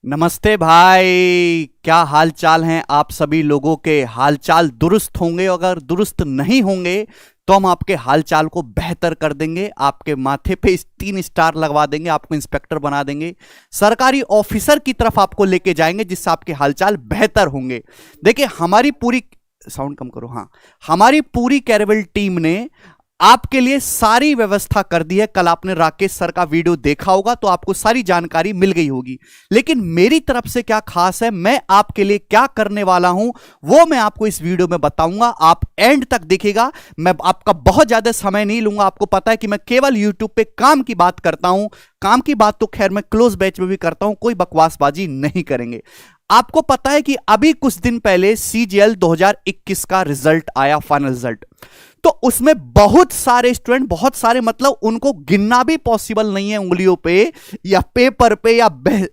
नमस्ते भाई, क्या हाल चाल हैं आप सभी लोगों के। हाल चाल दुरुस्त होंगे, अगर दुरुस्त नहीं होंगे तो हम आपके हाल चाल को बेहतर कर देंगे। आपके माथे पे 3 स्टार लगवा देंगे, आपको इंस्पेक्टर बना देंगे, सरकारी ऑफिसर की तरफ आपको लेके जाएंगे, जिससे आपके हाल चाल बेहतर होंगे। देखिए, हमारी पूरी साउंड कम करो, हाँ, हमारी पूरी कैरेवल टीम ने आपके लिए सारी व्यवस्था कर दी है। कल आपने राकेश सर का वीडियो देखा होगा तो आपको सारी जानकारी मिल गई होगी। लेकिन मेरी तरफ से क्या खास है, मैं आपके लिए क्या करने वाला हूं वो मैं आपको इस वीडियो में बताऊंगा। आप एंड तक देखिएगा। मैं आपका बहुत ज्यादा समय नहीं लूंगा। आपको पता है कि मैं केवल यूट्यूब पे काम की बात करता हूं। काम की बात तो खैर मैं क्लोज बैच में भी करता हूं, कोई बकवासबाजी नहीं करेंगे। आपको पता है कि अभी कुछ दिन पहले सीजीएल 2021 का रिजल्ट आया, फाइनल रिजल्ट। तो उसमें बहुत सारे स्टूडेंट, बहुत सारे मतलब उनको गिनना भी पॉसिबल नहीं है उंगलियों पे या पेपर पे या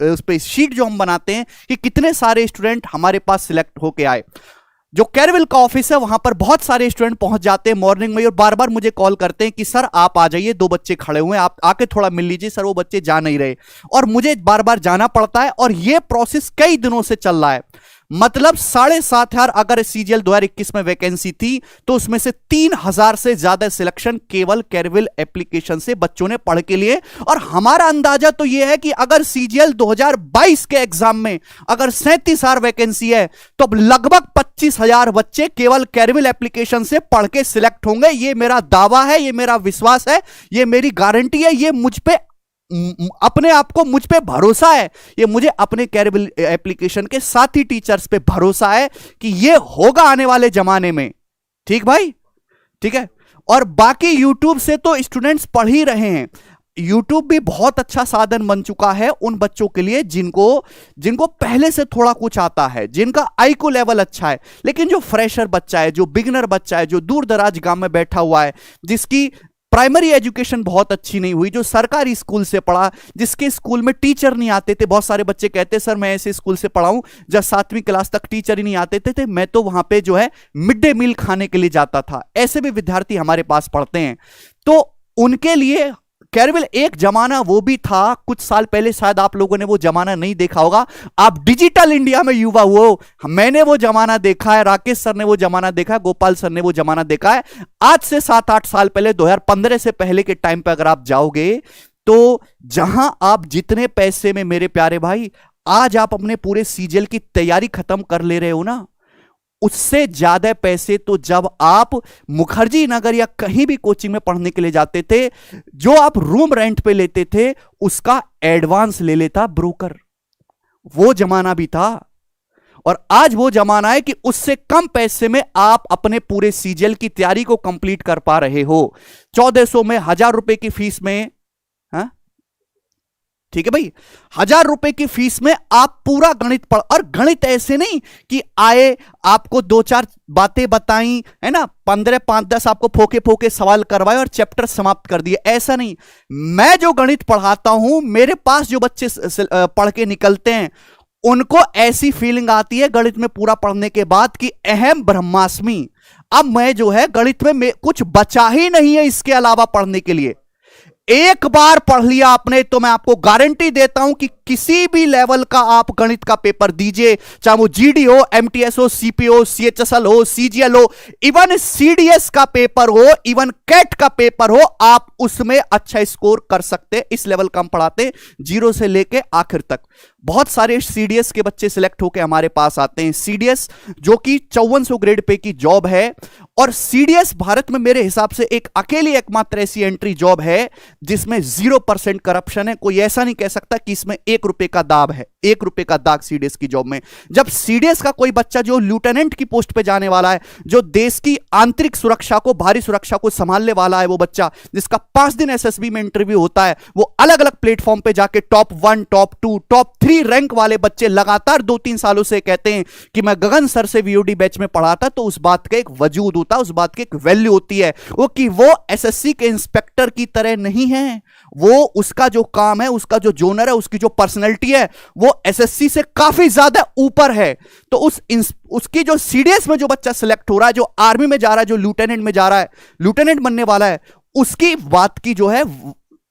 उस पे शीट जो हम बनाते हैं कि कितने सारे स्टूडेंट हमारे पास सिलेक्ट होके आए। जो कैरविल का ऑफिस है वहां पर बहुत सारे स्टूडेंट पहुंच जाते हैं मॉर्निंग में और बार बार मुझे कॉल करते हैं कि सर आप आ जाइए, 2 बच्चे खड़े हुए हैं, आप आके थोड़ा मिल लीजिए। सर वो बच्चे जा नहीं रहे और मुझे बार बार जाना पड़ता है और यह प्रोसेस कई दिनों से चल रहा है। मतलब 7,500 अगर सीजीएल 2021 में वैकेंसी थी तो उसमें से 3,000 से ज्यादा सिलेक्शन केवल कैरविल एप्लीकेशन से बच्चों ने पढ़ के लिए। और हमारा अंदाजा तो यह है कि अगर सीजीएल 2022 के एग्जाम में अगर 37,000 वैकेंसी है तो लगभग 25,000 बच्चे केवल कैरविल एप्लीकेशन से पढ़ के सिलेक्ट होंगे। यह मेरा दावा है, यह मेरा विश्वास है, यह मेरी गारंटी है, यह मुझ पे अपने आप को, मुझ पे भरोसा है। ये मुझे अपने कैरेबल एप्लीकेशन के साथी टीचर्स पे भरोसा है कि ये होगा आने वाले जमाने में। ठीक भाई, ठीक है। और बाकी यूट्यूब से तो स्टूडेंट्स पढ़ ही रहे हैं। यूट्यूब भी बहुत अच्छा साधन बन चुका है उन बच्चों के लिए जिनको पहले से थोड़ा कुछ आता है, जिनका आईक्यू लेवल अच्छा है। लेकिन जो फ्रेशर बच्चा है, जो बिगिनर बच्चा है, जो दूर दराज गांव में बैठा हुआ है, जिसकी प्राइमरी एजुकेशन बहुत अच्छी नहीं हुई, जो सरकारी स्कूल से पढ़ा, जिसके स्कूल में टीचर नहीं आते थे। बहुत सारे बच्चे कहते सर मैं ऐसे स्कूल से पढ़ा हूं जब 7वीं क्लास तक टीचर ही नहीं आते थे, मैं तो वहां पे जो है मिड डे मील खाने के लिए जाता था। ऐसे भी विद्यार्थी हमारे पास पढ़ते हैं। तो उनके लिए कैरविल एक जमाना वो भी था कुछ साल पहले, शायद आप लोगों ने वो जमाना नहीं देखा होगा। आप डिजिटल इंडिया में युवा हो, मैंने वो जमाना देखा है, राकेश सर ने वो जमाना देखा है, गोपाल सर ने वो जमाना देखा है। आज से 7-8 साल पहले, 2015 से पहले के टाइम पे अगर आप जाओगे तो जहां आप जितने पैसे में, मेरे प्यारे भाई, आज आप अपने पूरे सीजीएल की तैयारी खत्म कर ले रहे हो ना, उससे ज्यादा पैसे तो जब आप मुखर्जी नगर या कहीं भी कोचिंग में पढ़ने के लिए जाते थे, जो आप रूम रेंट पे लेते थे उसका एडवांस ले लेता ब्रोकर। वो जमाना भी था। और आज वो जमाना है कि उससे कम पैसे में आप अपने पूरे सीजीएल की तैयारी को कंप्लीट कर पा रहे हो। 1400 में, 1,000 रुपए की फीस में, हाँ ठीक है भाई, 1,000 रुपए की फीस में आप पूरा गणित पढ़। और गणित ऐसे नहीं कि आए, आपको 2-4 बातें बताई है ना, 15, 5-10 आपको फोके फोके सवाल करवाए और चैप्टर समाप्त कर दिए, ऐसा नहीं। मैं जो गणित पढ़ाता हूं, मेरे पास जो बच्चे पढ़ के निकलते हैं उनको ऐसी फीलिंग आती है गणित में पूरा पढ़ने के बाद कि अहम ब्रह्मास्मि, अब मैं जो है गणित में कुछ बचा ही नहीं है इसके अलावा पढ़ने के लिए। एक बार पढ़ लिया आपने तो मैं आपको गारंटी देता हूं कि किसी भी लेवल का आप गणित का पेपर दीजिए, चाहे वो जीडी हो, एमटीएस हो, सीपीओ, सीएचएसएल हो, सीजीएल हो, इवन सीडीएस का पेपर हो, इवन कैट का पेपर हो, आप उसमें अच्छा स्कोर कर सकते हैं। इस लेवल का हम पढ़ाते हैं, 0 से लेके आखिर तक। बहुत सारे सीडीएस के बच्चे सिलेक्ट होकर हमारे पास आते हैं। सीडीएस जो कि 5400 ग्रेड पे की जॉब है, और सीडीएस भारत में मेरे हिसाब से एक अकेली एकमात्र ऐसी एंट्री जॉब है जिसमें 0% करप्शन है। कोई ऐसा नहीं कह सकता कि इसमें 1 रुपए का दाब है, 1 रुपए का दाग सीडीएस की जॉब में। जब सीडीएस का कोई बच्चा जो लेफ्टिनेंट की पोस्ट पे जाने वाला है, जो देश की आंतरिक सुरक्षा को, भारी सुरक्षा को संभालने वाला है, वो बच्चा जिसका 5 दिन एसएसबी में इंटरव्यू होता है, वो अलग अलग प्लेटफॉर्म पे जाके टॉप 1, टॉप 2, टॉप 3 रैंक वाले बच्चे लगातार 2-3 सालों से कहते हैं कि मैं गगन सर से वीओडी बैच में पढ़ा था। तो उस बात का एक वजूद होता है, उस बात की एक वैल्यू होती है, वो कि वो एसएससी के इंस्पेक्टर की तरह नहीं है। वो उसका जो काम है, उसका जो जोनर है, उसकी जो पर्सनैलिटी है, वो एसएससी से काफी ज्यादा ऊपर है। तो उसकी जो सीडीएस में जो बच्चा सिलेक्ट हो रहा है, जो आर्मी में जा रहा है, जो लेफ्टिनेंट में जा रहा है, लेफ्टिनेंट बनने वाला है, उसकी बात की जो है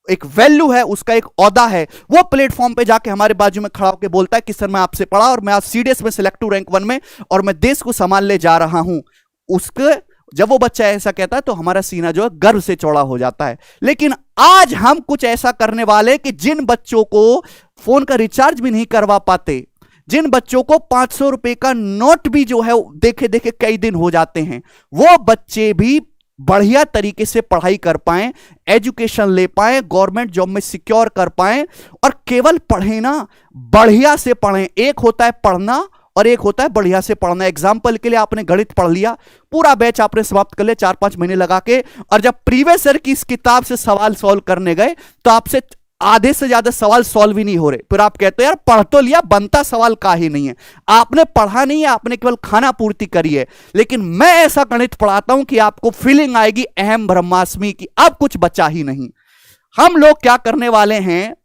एक वैल्यू है, उसका एक औदा है, वो प्लेटफॉर्म पे जाके हमारे बाजू में खड़ा होकर बोलता है कि सर मैं आपसे पढ़ा और मैं आज सीडीएस में सिलेक्टिव रैंक 1 में और मैं देश को संभालने जा रहा हूं, उसके जब वो बच्चा ऐसा कहता है तो हमारा सीना जो है गर्व से चौड़ा हो जाता है। लेकिन आज हम कुछ ऐसा करने वाले कि जिन बच्चों को फोन का रिचार्ज भी नहीं करवा पाते, जिन बच्चों को 500 रुपए का नोट भी जो है देखे देखे कई दिन हो जाते हैं, वो बच्चे भी बढ़िया तरीके से पढ़ाई कर पाएं, एजुकेशन ले पाएं, गवर्नमेंट जॉब में सिक्योर कर पाएं। और केवल पढ़े ना, बढ़िया से पढ़ें। एक होता है पढ़ना और एक होता है बढ़िया से पढ़ना। एग्जाम्पल के लिए आपने गणित पढ़ लिया, पूरा बैच आपने समाप्त कर लिया 4-5 महीने लगा के, और जब प्रीवियस ईयर की इस किताब से सवाल सॉल्व करने गए तो आपसे आधे से ज्यादा सवाल सॉल्व ही नहीं हो रहे। फिर आप कहते हो यार पढ़ तो लिया, बनता सवाल का ही नहीं है। आपने पढ़ा नहीं है, आपने केवल खाना पूर्ति करी है। लेकिन मैं ऐसा गणित पढ़ाता हूं कि आपको फीलिंग आएगी अहम ब्रह्मास्मि की, अब कुछ बचा ही नहीं। हम लोग क्या करने वाले हैं,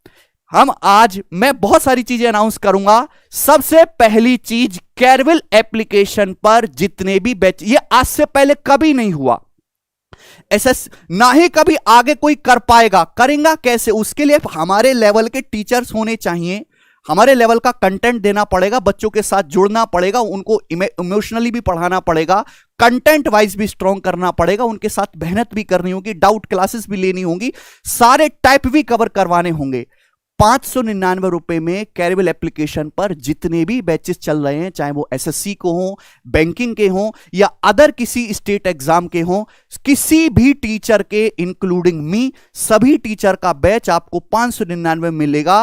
हम आज मैं बहुत सारी चीजें अनाउंस करूंगा। सबसे पहली चीज, कैरविल एप्लीकेशन पर जितने भी बैच, ये आज से पहले कभी नहीं हुआ, ऐसा ना ही कभी आगे कोई कर पाएगा। करेगा कैसे? उसके लिए हमारे लेवल के टीचर्स होने चाहिए, हमारे लेवल का कंटेंट देना पड़ेगा, बच्चों के साथ जुड़ना पड़ेगा, उनको इमोशनली भी पढ़ाना पड़ेगा, कंटेंट वाइज भी स्ट्रॉन्ग करना पड़ेगा, उनके साथ मेहनत भी करनी होगी, डाउट क्लासेस भी लेनी होंगी, सारे टाइप भी कवर करवाने होंगे। 599 रुपए में कैरविल एप्लीकेशन पर जितने भी बैचेस चल रहे हैं, चाहे वो एसएससी को हो, बैंकिंग के हो या अदर किसी स्टेट एग्जाम के हो, किसी भी टीचर के इंक्लूडिंग मी, सभी टीचर का बैच आपको 599 मिलेगा।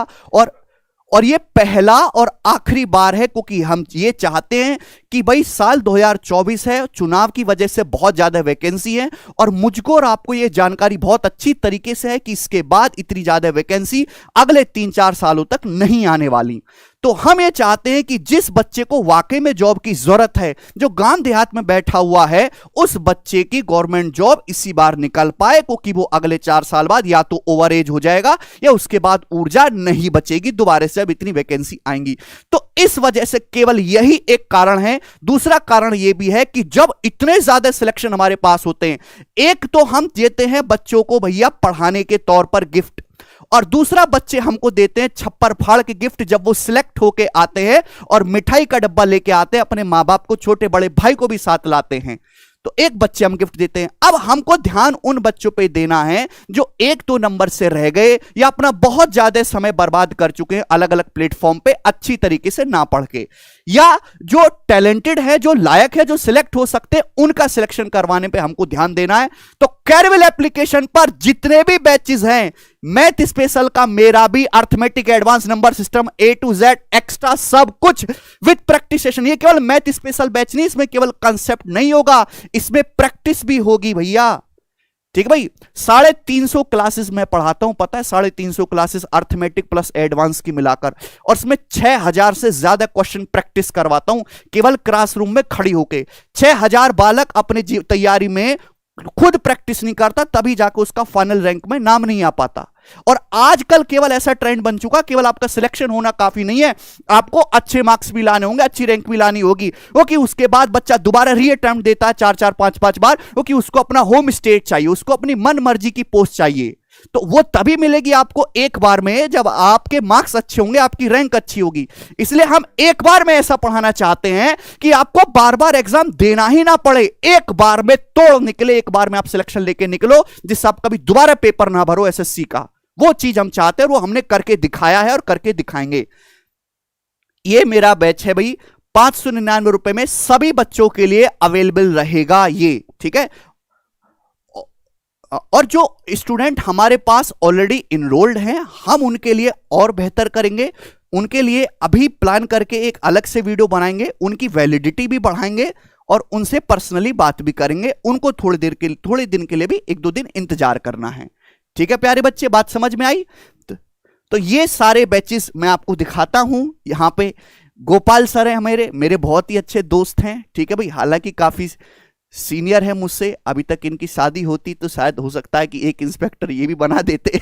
और ये पहला और आखिरी बार है, क्योंकि हम ये चाहते हैं कि भाई साल 2024 है, चुनाव की वजह से बहुत ज्यादा वैकेंसी है, और मुझको और आपको ये जानकारी बहुत अच्छी तरीके से है कि इसके बाद इतनी ज्यादा वैकेंसी अगले 3-4 सालों तक नहीं आने वाली। तो हम ये चाहते हैं कि जिस बच्चे को वाकई में जॉब की जरूरत है, जो गांव देहात में बैठा हुआ है, उस बच्चे की गवर्नमेंट जॉब इसी बार निकल पाए, क्योंकि वो अगले 4 साल बाद या तो ओवर एज हो जाएगा या उसके बाद ऊर्जा नहीं बचेगी दोबारा से, अब इतनी वैकेंसी आएंगी। तो इस वजह से केवल यही एक कारण है। दूसरा कारण यह भी है कि जब इतने ज्यादा सिलेक्शन हमारे पास होते हैं, एक तो हम देते हैं बच्चों को भैया पढ़ाने के तौर पर गिफ्ट, और दूसरा बच्चे हमको देते हैं छप्पर फाड़ के गिफ्ट जब वो सिलेक्ट होके आते हैं और मिठाई का डब्बा लेके आते हैं, अपने मां बाप को, छोटे बड़े भाई को भी साथ लाते हैं। तो एक बच्चे हम गिफ्ट देते हैं। अब हमको ध्यान उन बच्चों पे देना है जो 1-2 नंबर से रह गए या अपना बहुत ज्यादा समय बर्बाद कर चुके हैं अलग अलग प्लेटफॉर्म पे अच्छी तरीके से ना पढ़ के, या जो टैलेंटेड है, जो लायक है, जो सिलेक्ट हो सकते हैं, उनका सिलेक्शन करवाने पे हमको ध्यान देना है। तो कैरविल एप्लीकेशन पर जितने भी बैचेस हैं, मैथ स्पेशल का मेरा भी, arithmetic advance number system A to Z extra सब कुछ विद प्रैक्टिस सेशन। ये केवल मैथ स्पेशल बैच नहीं, इसमें केवल कंसेप्ट नहीं होगा, इसमें प्रैक्टिस भी होगी भैया। ठीक है भाई, 350 क्लासेस मैं पढ़ाता हूं, पता है 350 क्लासेस अर्थमेटिक प्लस एडवांस की मिलाकर, और इसमें 6000 से ज्यादा क्वेश्चन प्रैक्टिस करवाता हूं केवल क्लासरूम में खड़ी होके। 6000 बालक अपने तैयारी में खुद प्रैक्टिस नहीं करता, तभी जाकर उसका फाइनल रैंक में नाम नहीं आ पाता। और आजकल केवल ऐसा ट्रेंड बन चुका, केवल आपका सिलेक्शन होना काफी नहीं है, आपको अच्छे मार्क्स भी लाने होंगे, अच्छी रैंक भी लानी होगी, क्योंकि उसके बाद बच्चा दोबारा री अटेम्प्ट देता है 4-4, 5-5 बार, क्योंकि उसको अपना होम स्टेट चाहिए, उसको अपनी मन मर्जी की पोस्ट चाहिए। तो वो तभी मिलेगी आपको एक बार में जब आपके मार्क्स अच्छे होंगे, आपकी रैंक अच्छी होगी। इसलिए हम एक बार में ऐसा पढ़ाना चाहते हैं कि आपको बार बार एग्जाम देना ही ना पड़े, एक बार में तोड़ निकले, एक बार में आप सिलेक्शन लेके निकलो, जिससे आप कभी दोबारा पेपर ना भरो एसएससी का। वो चीज हम चाहते हैं, वो हमने करके दिखाया है और करके दिखाएंगे। ये मेरा बैच है भाई, 599 रुपए में सभी बच्चों के लिए अवेलेबल रहेगा ये, ठीक है। और जो स्टूडेंट हमारे पास ऑलरेडी इनरोल्ड हैं, हम उनके लिए और बेहतर करेंगे, उनके लिए अभी प्लान करके एक अलग से वीडियो बनाएंगे, उनकी वैलिडिटी भी बढ़ाएंगे और उनसे पर्सनली बात भी करेंगे। उनको थोड़ी दिन के लिए भी 1-2 दिन इंतजार करना है। ठीक है प्यारे बच्चे, बात समझ में आई? तो ये सारे बैचेस मैं आपको दिखाता हूं। यहां पे गोपाल सर हैं, मेरे बहुत ही अच्छे दोस्त हैं, ठीक है भाई, हालांकि काफी सीनियर है मुझसे, अभी तक इनकी शादी होती तो शायद हो सकता है कि एक इंस्पेक्टर ये भी बना देते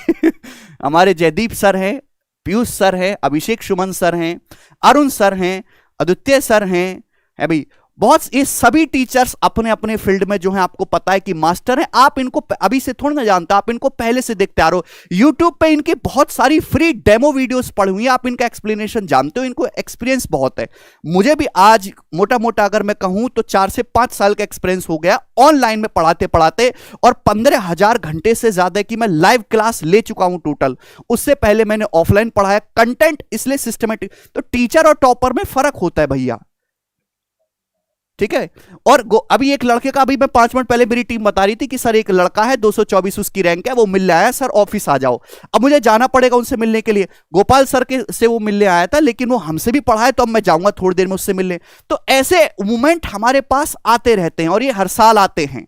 हमारे जयदीप सर हैं, पीयूष सर हैं, अभिषेक सुमन सर हैं, अरुण सर हैं, आदित्य सर हैं, है भाई, बहुत, ये सभी टीचर्स अपने अपने फील्ड में जो है आपको पता है कि मास्टर हैं। आप इनको अभी से थोड़ा ना जानते, आप इनको पहले से देखते आ रहे हो। यूट्यूब पे इनकी बहुत सारी फ्री डेमो वीडियोस पड़ी हुई है, आप इनका एक्सप्लेनेशन जानते हो, इनको एक्सपीरियंस बहुत है। मुझे भी आज मोटा मोटा अगर मैं कहूं तो 4 से 5 साल का एक्सपीरियंस हो गया ऑनलाइन में पढ़ाते पढ़ाते, और 15,000 घंटे से ज्यादा की मैं लाइव क्लास ले चुका हूं टोटल। उससे पहले मैंने ऑफलाइन पढ़ाया, कंटेंट इसलिए सिस्टमेटिक। तो टीचर और टॉपर में फर्क होता है भैया, ठीक है। और अभी एक लड़के का, अभी मैं 5 मिनट पहले मेरी टीम बता रही थी कि सर एक लड़का है 224 उसकी रैंक है, वो मिलने आया सर, ऑफिस आ जाओ। अब मुझे जाना पड़ेगा उनसे मिलने के लिए। गोपाल सर के से वो मिलने आया था, लेकिन वो हमसे भी पढ़ा है, तो अब मैं जाऊंगा थोड़ी देर में उससे मिलने। तो ऐसे मूवमेंट हमारे पास आते रहते हैं, और ये हर साल आते हैं,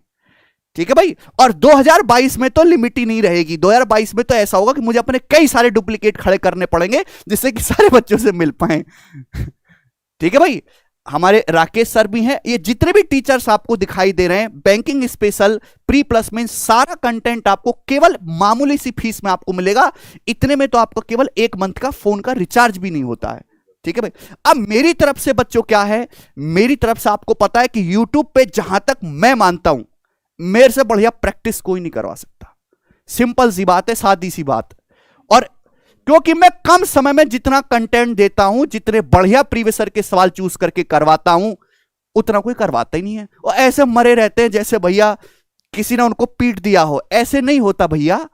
ठीक है भाई। और 2022 में तो लिमिट ही नहीं रहेगी। 2022 में तो ऐसा होगा कि मुझे अपने कई सारे डुप्लीकेट खड़े करने पड़ेंगे, जिससे कि सारे बच्चों से मिल पाए। ठीक है भाई। हमारे राकेश सर भी हैं। ये जितने भी टीचर्स आपको दिखाई दे रहे हैं, बैंकिंग स्पेशल, प्री प्लस में, सारा कंटेंट आपको केवल मामूली सी फीस में आपको मिलेगा। इतने में तो आपको केवल 1 मंथ का फोन का रिचार्ज भी नहीं होता है, ठीक है भाई। अब मेरी तरफ से बच्चों क्या है, मेरी तरफ से आपको पता है कि यूट्यूब पे जहां तक मैं मानता हूं, मेरे से बढ़िया प्रैक्टिस कोई नहीं करवा सकता। सिंपल सी बात है, सादी सी बात। और क्योंकि मैं कम समय में जितना कंटेंट देता हूं, जितने बढ़िया प्रीवियस ईयर के सवाल चूज करके करवाता हूं, उतना कोई करवाता ही नहीं है। और ऐसे मरे रहते हैं जैसे भैया किसी ने उनको पीट दिया हो। ऐसे नहीं होता भैया।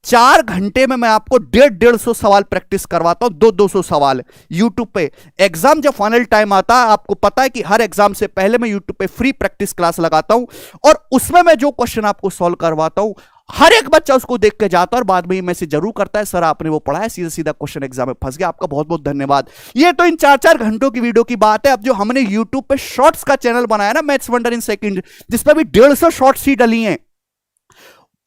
4 घंटे में मैं आपको 150 सवाल प्रैक्टिस करवाता हूं, 200 सवाल यूट्यूब पे। एग्जाम जब फाइनल टाइम आता है, आपको पता है कि हर एग्जाम से पहले मैं यूट्यूब पे फ्री प्रैक्टिस क्लास लगाता हूं, और उसमें मैं जो क्वेश्चन आपको सॉल्व करवाता हूं, हर एक बच्चा उसको देख के जाता है और बाद में ही मैसेज जरूर करता है, सर आपने वो पढ़ा है, सीधा सीधा क्वेश्चन एग्जाम में फंस गया, आपका बहुत बहुत धन्यवाद। ये तो इन 4-4 घंटों की वीडियो की बात है। अब जो हमने यूट्यूब पे शॉर्ट्स का चैनल बनाया ना, मैथ्स वंडर इन सेकंड, जिसपे भी 150 शॉर्ट्स ही डली हैं,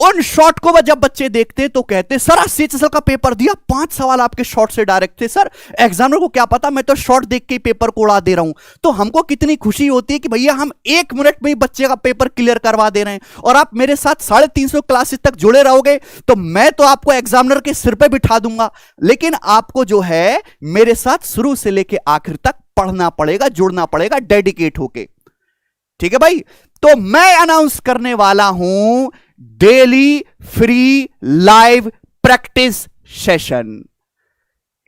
उन शॉर्ट को जब बच्चे देखते हैं तो कहते हैं सर आज CHSL का पेपर दिया, 5 सवाल आपके शॉर्ट से डायरेक्ट थे सर, एग्जामिनर को क्या पता, मैं तो शॉर्ट देख के पेपर को उड़ा दे रहा हूं। तो हमको कितनी खुशी होती है कि भैया हम 1 मिनट में ही बच्चे का पेपर क्लियर करवा दे रहे हैं। और आप मेरे साथ 350 क्लासेस तक जुड़े रहोगे तो मैं तो आपको एग्जामिनर के सिर पे बिठा दूंगा, लेकिन आपको जो है मेरे साथ शुरू से लेके आखिर तक पढ़ना पड़ेगा, जुड़ना पड़ेगा डेडिकेट होके, ठीक है भाई। तो मैं अनाउंस करने वाला हूं daily free live practice session.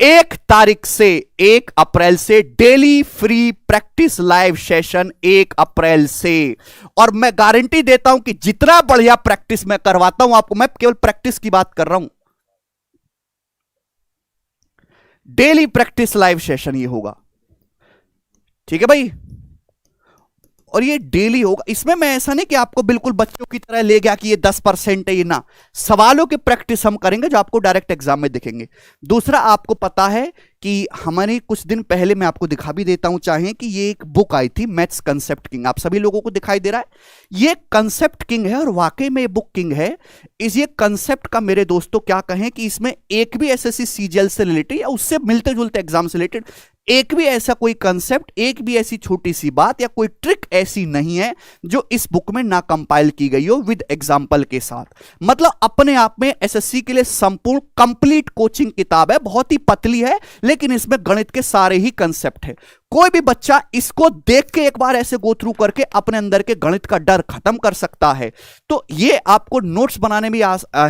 1 तारीख से, 1 अप्रैल से daily free practice live session 1 अप्रैल से। और मैं गारंटी देता हूं कि जितना बढ़िया प्रैक्टिस मैं करवाता हूं आपको, मैं केवल प्रैक्टिस की बात कर रहा हूं, डेली प्रैक्टिस लाइव सेशन ये होगा, ठीक है भाई। और ये डेली होगा। इसमें मैं ऐसा नहीं कि आपको बिल्कुल बच्चों की तरह ले गया कि ये 10% है, ये ना, सवालों की प्रैक्टिस हम करेंगे जो आपको डायरेक्ट एग्जाम में दिखेंगे। दूसरा, आपको पता है कि हमारे कुछ दिन पहले, मैं आपको दिखा भी देता हूं चाहे, कि ये एक बुक आई थी मैथ्स कंसेप्ट किंग, आप सभी लोगों को दिखाई दे रहा है। ये कंसेप्ट किंग है और वाकई में ये बुक किंग है। इस ये कंसेप्ट का मेरे दोस्तों क्या कहें कि इसमें एक भी SSC CGL से रिलेटेड या उससे मिलते जुलते एग्जाम से रिलेटेड एक भी ऐसा कोई कंसेप्ट, एक भी ऐसी छोटी सी बात या कोई ट्रिक ऐसी नहीं है जो इस बुक में ना कंपाइल की गई हो विद एग्जाम्पल के साथ। मतलब अपने आप में SSC के लिए संपूर्ण कंप्लीट कोचिंग किताब है। बहुत ही पतली है, लेकिन इसमें गणित के सारे ही कंसेप्ट है। कोई भी बच्चा इसको देख के एक बार ऐसे गो थ्रू करके अपने अंदर के गणित का डर खत्म कर सकता है। तो ये आपको नोट्स बनाने में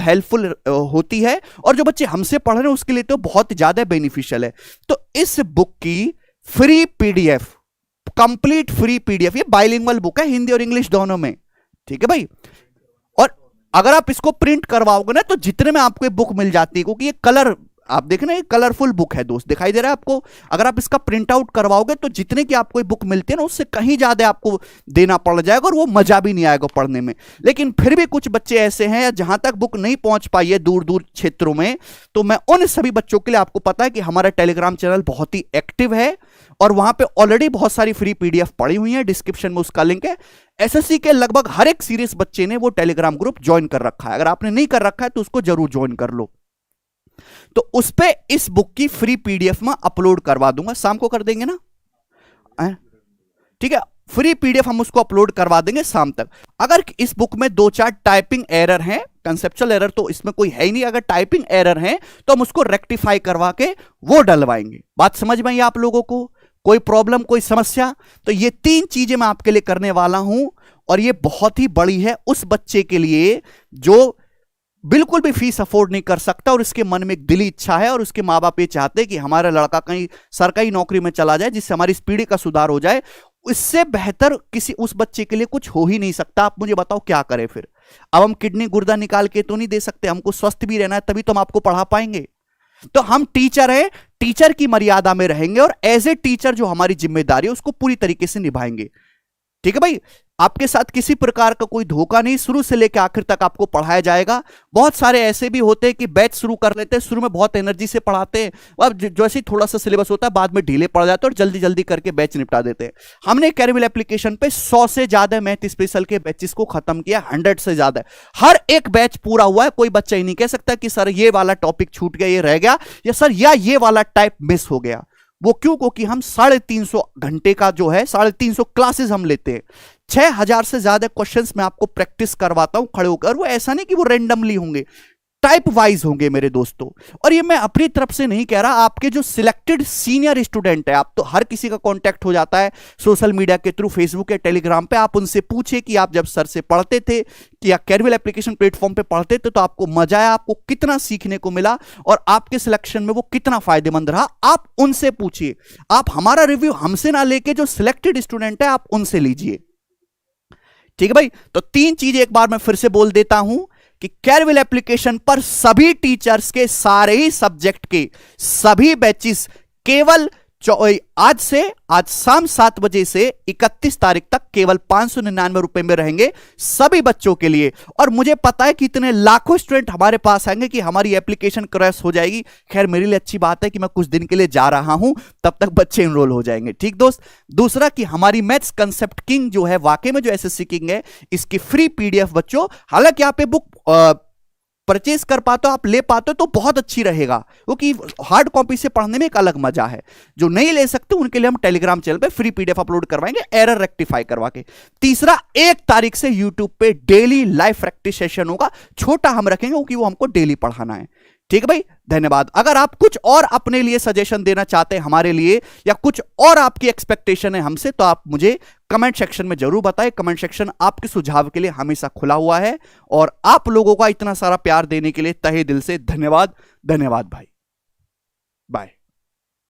हेल्पफुल होती है, और जो बच्चे हमसे पढ़ रहे हैं उसके लिए तो बहुत ज्यादा बेनिफिशियल है। तो इस बुक की free PDF, complete free PDF, ये बाइलिंगुअल बुक है, हिंदी और इंग्लिश दोनों में, ठीक है भाई। और अगर आप इसको प्रिंट करवाओगे ना, तो जितने में आपको ये बुक मिल जाती है, क्योंकि ये कलर, आप देखें ना, ये कलरफुल बुक है दोस्त, दिखाई दे रहा है आपको। अगर आप इसका प्रिंट आउट करवाओगे तो जितने की आपको बुक मिलती है ना, उससे कहीं ज्यादा आपको देना पड़ जाएगा, और वो मजा भी नहीं आएगा पढ़ने में। लेकिन फिर भी कुछ बच्चे ऐसे हैं जहां तक बुक नहीं पहुंच पाई है दूर दूर क्षेत्रों में, तो मैं उन सभी बच्चों के लिए, आपको पता है कि हमारा टेलीग्राम चैनल बहुत ही एक्टिव है, और वहां पे ऑलरेडी बहुत सारी फ्री PDF पड़ी हुई है, डिस्क्रिप्शन में उसका लिंक है। SSC के लगभग हर एक सीरियस बच्चे ने वो टेलीग्राम ग्रुप ज्वाइन कर रखा है। अगर आपने नहीं कर रखा है तो उसको जरूर ज्वाइन कर लो। तो उस पे इस बुक की फ्री PDF में अपलोड करवा दूंगा, शाम को कर देंगे ना, ठीक है। फ्री PDF हम उसको अपलोड करवा देंगे शाम तक। अगर इस बुक में 2-4 टाइपिंग एरर हैं, कंसेप्चुअल एरर तो इसमें कोई है ही नहीं, अगर टाइपिंग एरर हैं तो हम उसको रेक्टिफाई करवा के वो डलवाएंगे। बात समझ में आई आप लोगों को? कोई प्रॉब्लम, कोई समस्या, तो ये 3 चीजें मैं आपके लिए करने वाला हूं और ये बहुत ही बड़ी है उस बच्चे के लिए जो बिल्कुल भी फीस अफोर्ड नहीं कर सकता और उसके मन में एक दिली इच्छा है और उसके माँ बाप ये चाहते हैं कि हमारा लड़का कहीं सरकारी नौकरी में चला जाए जिससे हमारी इस पीढ़ी का सुधार हो जाए। इससे बेहतर किसी उस बच्चे के लिए कुछ हो ही नहीं सकता। आप मुझे बताओ क्या करें फिर? अब हम किडनी गुर्दा निकाल के तो नहीं दे सकते, हमको स्वस्थ भी रहना है, तभी तो हम आपको पढ़ा पाएंगे। तो हम टीचर हैं, टीचर की मर्यादा में रहेंगे और एज ए टीचर जो हमारी जिम्मेदारी है उसको पूरी तरीके से निभाएंगे। ठीक है भाई, आपके साथ किसी प्रकार का कोई धोखा नहीं, शुरू से लेकर आखिर तक आपको पढ़ाया जाएगा। बहुत सारे ऐसे भी होते हैं कि बैच शुरू कर लेते हैं, शुरू में बहुत एनर्जी से पढ़ाते हैं, अब जैसे ही थोड़ा सा सिलेबस होता है बाद में ढीले पड़ जाते हैं और जल्दी जल्दी करके बैच निपटा देते हैं। हमने कैरविल एप्लीकेशन पे 100 से ज्यादा मैथ स्पेशल के बैचेस को खत्म किया, 100 से ज्यादा। हर एक बैच पूरा हुआ है, कोई बच्चा ही नहीं कह सकता कि सर ये वाला टॉपिक छूट गया, ये रह गया, या सर ये वाला टाइप मिस हो गया। वो क्यों? क्योंकि हम 350 घंटे का जो है 350 क्लासेस हम लेते हैं। 6000 से ज्यादा क्वेश्चंस मैं आपको प्रैक्टिस करवाता हूं खड़े होकर। वो ऐसा नहीं कि वो रैंडमली होंगे, टाइप वाइज होंगे मेरे दोस्तों। और ये मैं अपनी तरफ से नहीं कह रहा, आपके जो सिलेक्टेड सीनियर स्टूडेंट है, आप तो हर किसी का कांटेक्ट हो जाता है सोशल मीडिया के थ्रू, फेसबुक या टेलीग्राम पे। आप उनसे पूछे कि आप जब सर से पढ़ते थे कि या कैरविल एप्लीकेशन प्लेटफॉर्म पे पढ़ते थे तो आपको मजा आया, आपको कितना सीखने को मिला और आपके सिलेक्शन में वो कितना फायदेमंद रहा। आप उनसे पूछिए, आप हमारा रिव्यू हमसे ना लेके जो सिलेक्टेड स्टूडेंट है आप उनसे लीजिए। ठीक है भाई, तो 3 चीजें एक बार मैं फिर से बोल देता हूं कि कैरविल एप्लीकेशन पर सभी टीचर्स के सारे ही सब्जेक्ट के सभी बैचेस केवल आज शाम 7 बजे से 31 तारीख तक केवल 599 रुपए में रहेंगे सभी बच्चों के लिए। और मुझे पता है कि इतने लाखों स्टूडेंट हमारे पास आएंगे कि हमारी एप्लीकेशन क्रैश हो जाएगी। खैर मेरे लिए अच्छी बात है कि मैं कुछ दिन के लिए जा रहा हूं, तब तक बच्चे इनरोल हो जाएंगे। ठीक दोस्त, दूसरा कि हमारी मैथ्स कंसेप्ट किंग जो है, वाकई में जो एसएससी किंग है, इसकी फ्री पीडीएफ बच्चों, हालांकि यहाँ पे बुक परचेज कर पाते हो, आप ले पाते हो तो बहुत अच्छी रहेगा, क्योंकि हार्ड कॉपी से पढ़ने में एक अलग मजा है। जो नहीं ले सकते उनके लिए हम टेलीग्राम चैनल पे फ्री पीडीएफ अपलोड करवाएंगे, एरर रेक्टिफाई करवा के। तीसरा, 1 तारीख से यूट्यूब पे डेली लाइव प्रैक्टिस सेशन होगा, छोटा हम रखेंगे क्योंकि वो हमको डेली पढ़ाना है। ठीक है भाई, धन्यवाद। अगर आप कुछ और अपने लिए सजेशन देना चाहते हैं हमारे लिए, या कुछ और आपकी एक्सपेक्टेशन है हमसे, तो आप मुझे कमेंट सेक्शन में जरूर बताएं। कमेंट सेक्शन आपके सुझाव के लिए हमेशा खुला हुआ है और आप लोगों का इतना सारा प्यार देने के लिए तहे दिल से धन्यवाद। धन्यवाद भाई, बाय।